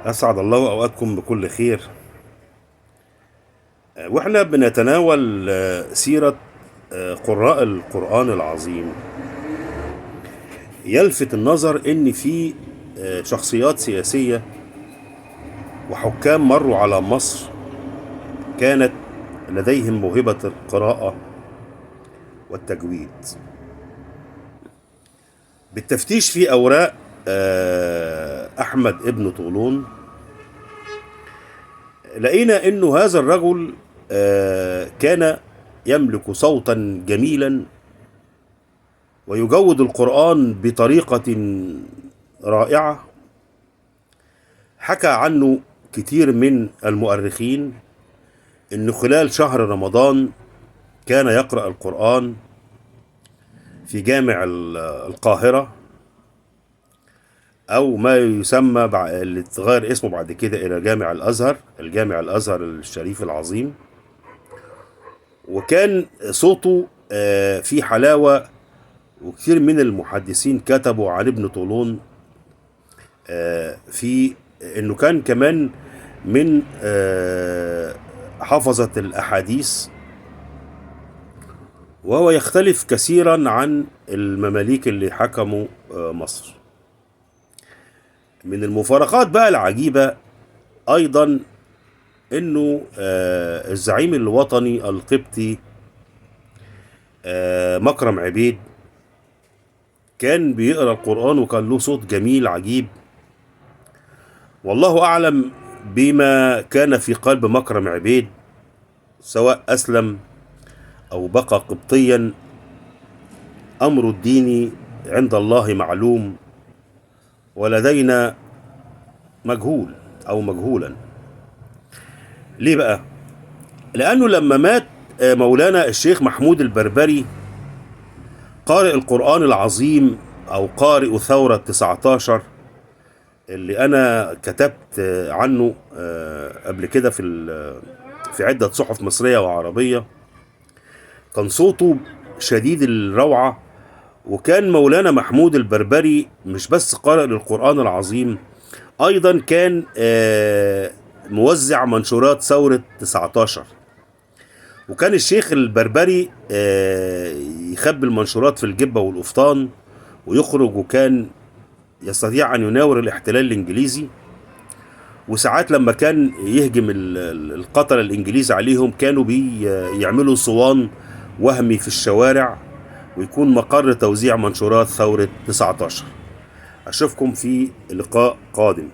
أسعد الله أوقاتكم بكل خير. وإحنا بنتناول سيرة قراء القرآن العظيم. يلفت النظر إن في شخصيات سياسية وحكام مروا على مصر كانت لديهم موهبة القراءة والتجويد. بالتفتيش في أوراق أحمد ابن طولون لقينا انه هذا الرجل كان يملك صوتا جميلا ويجود القرآن بطريقة رائعة. حكى عنه كتير من المؤرخين انه خلال شهر رمضان كان يقرأ القرآن في جامع القاهرة، او ما يسمى اللي اتغير اسمه بعد كده الى جامع الازهر، الجامع الازهر الشريف العظيم. وكان صوته في حلاوة، وكثير من المحدثين كتبوا عن ابن طولون في انه كان كمان من حفظة الاحاديث، وهو يختلف كثيرا عن المماليك اللي حكموا مصر. من المفارقات بقى العجيبة ايضا انه الزعيم الوطني القبطي مكرم عبيد كان بيقرأ القرآن وكان له صوت جميل عجيب. والله أعلم بما كان في قلب مكرم عبيد، سواء أسلم أو بقى قبطيا، أمر الدين عند الله معلوم ولدينا مجهول أو مجهولا. ليه بقى؟ لأنه لما مات مولانا الشيخ محمود البربري قارئ القرآن العظيم أو قارئ ثورة 19 اللي أنا كتبت عنه قبل كده في عدة صحف مصرية وعربية، كان صوته شديد الروعة. وكان مولانا محمود البربري مش بس قارئ للقرآن العظيم، أيضا كان موزع منشورات ثورة 19. وكان الشيخ البربري يخبي المنشورات في الجبة والقفطان ويخرج، وكان يستطيع أن يناور الاحتلال الإنجليزي. وساعات لما كان يهجم القتلة الإنجليز عليهم كانوا بيعملوا صوان وهمي في الشوارع ويكون مقر توزيع منشورات ثورة 19. أشوفكم في لقاء قادم.